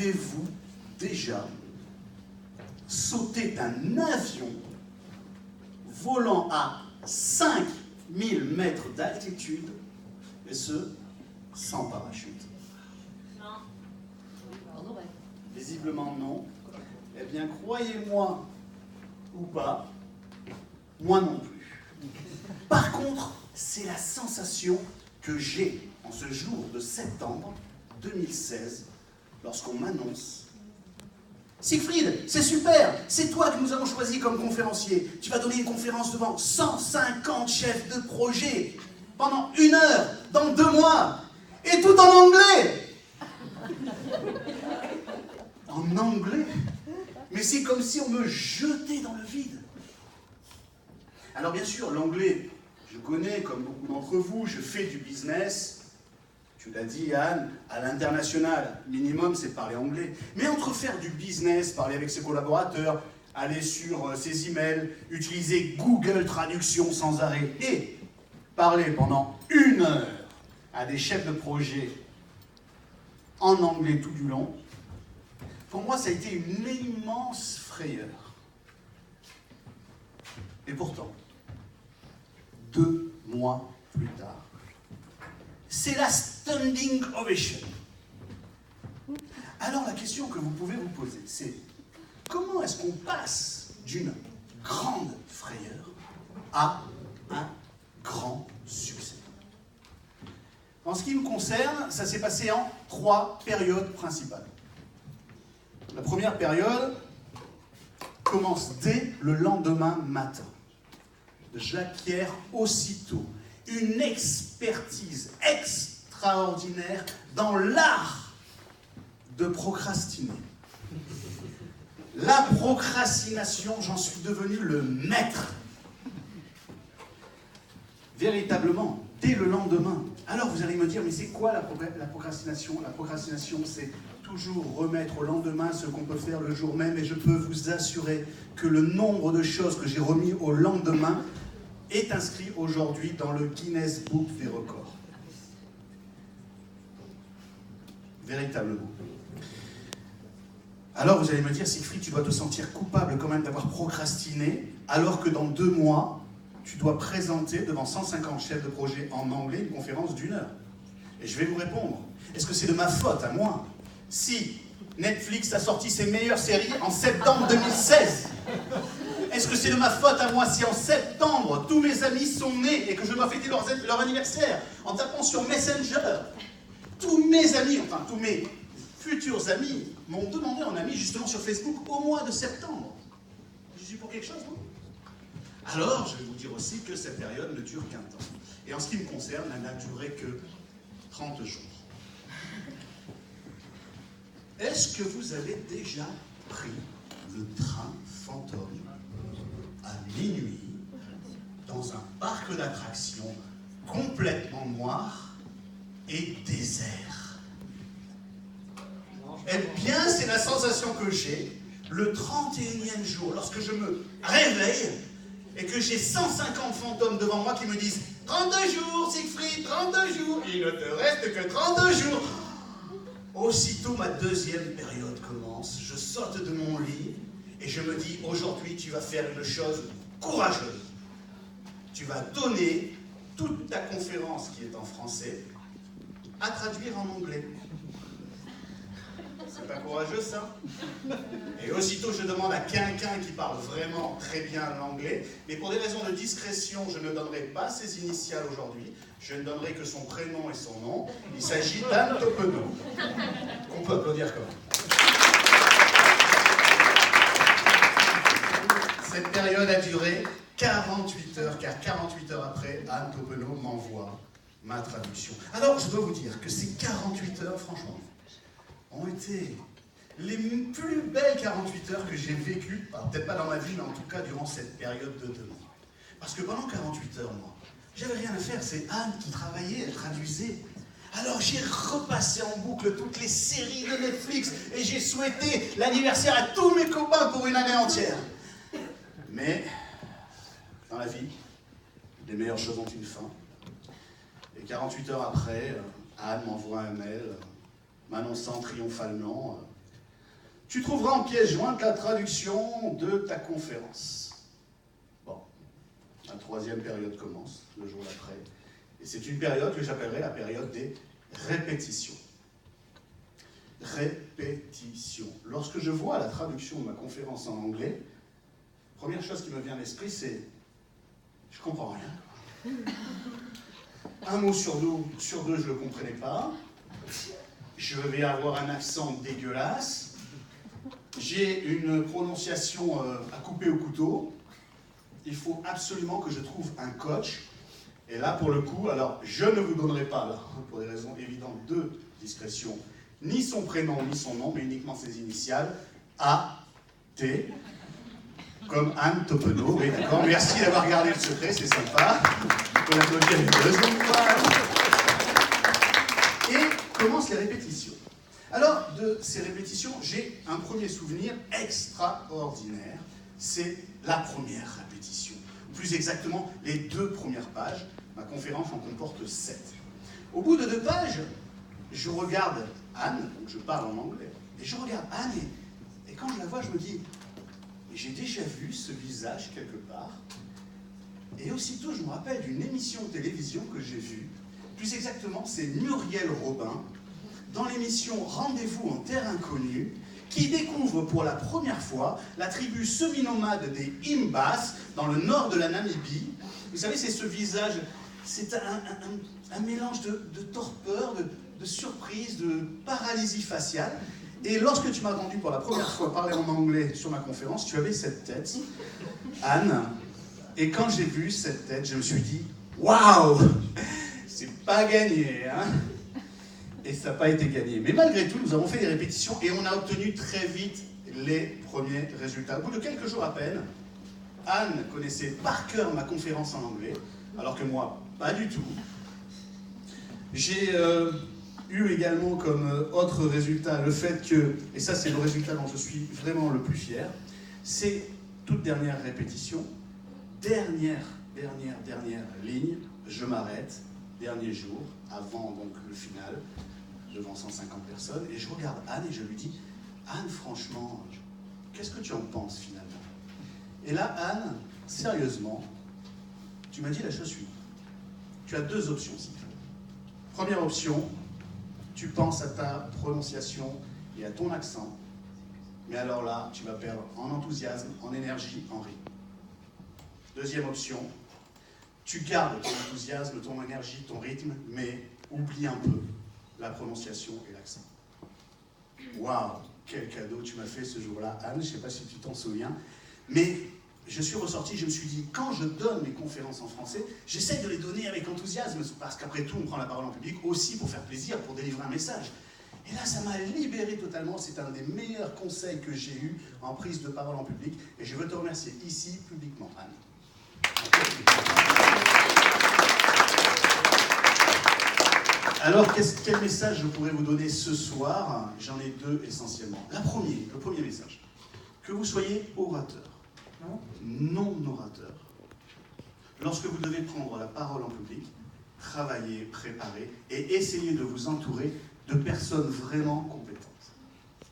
Avez-vous déjà sauté d'un avion volant à 5000 mètres d'altitude, et ce, sans parachute? Non. Visiblement non. Eh bien, croyez-moi ou pas, moi non plus. Par contre, c'est la sensation que j'ai en ce jour de septembre 2016, lorsqu'on m'annonce: Siegfried, c'est super, c'est toi que nous avons choisi comme conférencier. Tu vas donner une conférence devant 150 chefs de projet pendant 1 heure, dans 2 mois, et tout en anglais. En anglais? Mais c'est comme si on me jetait dans le vide. Alors bien sûr, l'anglais, je connais, comme beaucoup d'entre vous, je fais du business. Tu l'as dit, Anne, à l'international, minimum, c'est parler anglais. Mais entre faire du business, parler avec ses collaborateurs, aller sur ses emails, utiliser Google Traduction sans arrêt et parler pendant 1 heure à des chefs de projet en anglais tout du long, pour moi, ça a été une immense frayeur. Et pourtant, 2 mois plus tard, c'est la standing ovation. Alors la question que vous pouvez vous poser, c'est comment est-ce qu'on passe d'une grande frayeur à un grand succès? En ce qui me concerne, ça s'est passé en 3 périodes principales. La première période commence dès le lendemain matin. J'acquiers aussitôt une expertise extraordinaire dans l'art de procrastiner. La procrastination, j'en suis devenu le maître. Véritablement, dès le lendemain. Alors vous allez me dire, mais c'est quoi la procrastination? La procrastination, c'est toujours remettre au lendemain ce qu'on peut faire le jour même, et je peux vous assurer que le nombre de choses que j'ai remis au lendemain est inscrit aujourd'hui dans le Guinness Book des records. Véritablement. Alors vous allez me dire, Siegfried, tu dois te sentir coupable quand même d'avoir procrastiné, alors que dans 2 mois, tu dois présenter devant 150 chefs de projet en anglais une conférence d'1 heure. Et je vais vous répondre, est-ce que c'est de ma faute à moi si Netflix a sorti ses meilleures séries en septembre 2016? Est-ce que c'est de ma faute à moi si en septembre, tous mes amis sont nés et que je dois fêter leur anniversaire en tapant sur Messenger? Tous mes amis, enfin tous mes futurs amis, m'ont demandé en ami justement sur Facebook au mois de septembre. Je suis pour quelque chose, non? Alors, je vais vous dire aussi que cette période ne dure qu'un temps. Et en ce qui me concerne, elle n'a duré que 30 jours. Est-ce que vous avez déjà pris le train fantôme à minuit dans un parc d'attractions complètement noir et désert? Eh bien, c'est la sensation que j'ai le 31e jour, lorsque je me réveille et que j'ai 150 fantômes devant moi qui me disent « 32 jours, Siegfried, 32 jours, il ne te reste que 32 jours !» Aussitôt, ma deuxième période commence. Je saute de mon lit et je me dis, aujourd'hui, tu vas faire une chose courageuse. Tu vas donner toute ta conférence qui est en français à traduire en anglais. C'est pas courageux, ça? Et aussitôt, je demande à quelqu'un qui parle vraiment très bien l'anglais, mais pour des raisons de discrétion, je ne donnerai pas ses initiales aujourd'hui. Je ne donnerai que son prénom et son nom. Il s'agit d'Anne Topenot. Qu'on peut applaudir comme. Cette période a duré 48 heures, car 48 heures après, Anne Topenot m'envoie ma traduction. Alors, je dois vous dire que ces 48 heures, franchement, ont été les plus belles 48 heures que j'ai vécues, peut-être pas dans ma vie, mais en tout cas durant cette période de 2 mois. Parce que pendant 48 heures, moi, j'avais rien à faire, c'est Anne qui travaillait, elle traduisait. Alors j'ai repassé en boucle toutes les séries de Netflix et j'ai souhaité l'anniversaire à tous mes copains pour une année entière. Mais, dans la vie, les meilleures choses ont une fin. Et 48 heures après, Anne m'envoie un mail m'annonçant triomphalement Tu trouveras en pièce jointe la traduction de ta conférence. Bon, la troisième période commence, le jour d'après. Et c'est une période que j'appellerai la période des répétitions. Répétition. Lorsque je vois la traduction de ma conférence en anglais, première chose qui me vient à l'esprit, c'est je comprends rien. Un mot sur deux, je ne le comprenais pas. Je vais avoir un accent dégueulasse. J'ai une prononciation à couper au couteau. Il faut absolument que je trouve un coach. Et là, pour le coup, alors, je ne vous donnerai pas, là, pour des raisons évidentes de discrétion, ni son prénom, ni son nom, mais uniquement ses initiales. A-T, comme Anne Topenot. Oui, d'accord. Merci d'avoir gardé le secret, c'est sympa. On peut l'applaudir une deuxième fois. Et commencent les répétitions. Alors, de ces répétitions, j'ai un premier souvenir extraordinaire. C'est la première répétition. Plus exactement, les 2 premières pages. Ma conférence en comporte 7. Au bout de 2 pages, je regarde Anne, donc je parle en anglais, et je regarde Anne, et quand je la vois, je me dis, j'ai déjà vu ce visage quelque part, et aussitôt je me rappelle d'une émission de télévision que j'ai vue, plus exactement, c'est Muriel Robin, dans l'émission Rendez-vous en terre inconnue, qui découvre pour la première fois la tribu semi-nomade des Imbas, dans le nord de la Namibie. Vous savez, c'est ce visage, c'est un mélange de torpeur, de surprise, de paralysie faciale. Et lorsque tu m'as entendu pour la première fois parler en anglais sur ma conférence, tu avais cette tête, Anne. Et quand j'ai vu cette tête, je me suis dit, waouh, c'est pas gagné, hein. Et ça n'a pas été gagné. Mais malgré tout, nous avons fait des répétitions et on a obtenu très vite les premiers résultats. Au bout de quelques jours à peine, Anne connaissait par cœur ma conférence en anglais, alors que moi, pas du tout. J'ai eu également comme autre résultat le fait que, et ça c'est le résultat dont je suis vraiment le plus fier, c'est toute dernière répétition, dernière ligne, je m'arrête, dernier jour, avant donc le final, devant 150 personnes, et je regarde Anne et je lui dis, Anne, franchement, qu'est-ce que tu en penses finalement? Et là, Anne, sérieusement, tu m'as dit la chose suivante. Tu as 2 options, s'il te plaît. Première option, tu penses à ta prononciation et à ton accent, mais alors là, tu vas perdre en enthousiasme, en énergie, en rythme. Deuxième option, tu gardes ton enthousiasme, ton énergie, ton rythme, mais oublie un peu la prononciation et l'accent. Waouh, quel cadeau tu m'as fait ce jour-là, Anne, je ne sais pas si tu t'en souviens, mais je suis ressorti, je me suis dit, quand je donne mes conférences en français, j'essaie de les donner avec enthousiasme, parce qu'après tout, on prend la parole en public aussi pour faire plaisir, pour délivrer un message. Et là, ça m'a libéré totalement, c'est un des meilleurs conseils que j'ai eu en prise de parole en public, et je veux te remercier ici, publiquement, Anne. Alors, quel message je pourrais vous donner ce soir? J'en ai 2 essentiellement. Le premier message. Que vous soyez orateur, non orateur. Lorsque vous devez prendre la parole en public, travaillez, préparez et essayez de vous entourer de personnes vraiment compétentes,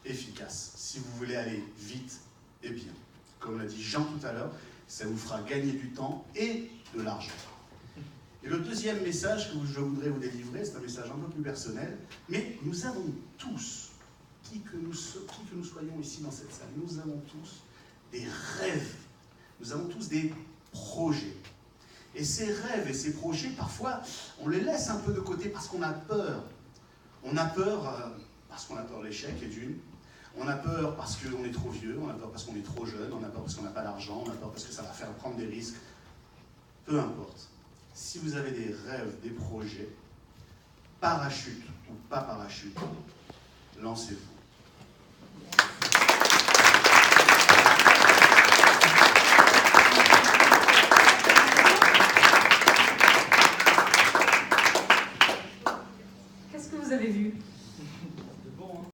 efficaces. Si vous voulez aller vite et bien. Comme l'a dit Jean tout à l'heure, ça vous fera gagner du temps et de l'argent. Et le deuxième message que je voudrais vous délivrer, c'est un message un peu plus personnel, mais nous avons tous, qui que nous soyons ici dans cette salle, nous avons tous des rêves, nous avons tous des projets. Et ces rêves et ces projets, parfois, on les laisse un peu de côté parce qu'on a peur. On a peur parce qu'on a peur de l'échec, et d'une. On a peur parce qu'on est trop vieux, on a peur parce qu'on est trop jeune, on a peur parce qu'on n'a pas d'argent, on a peur parce que ça va faire prendre des risques. Peu importe. Si vous avez des rêves, des projets, parachute ou pas parachute, lancez-vous.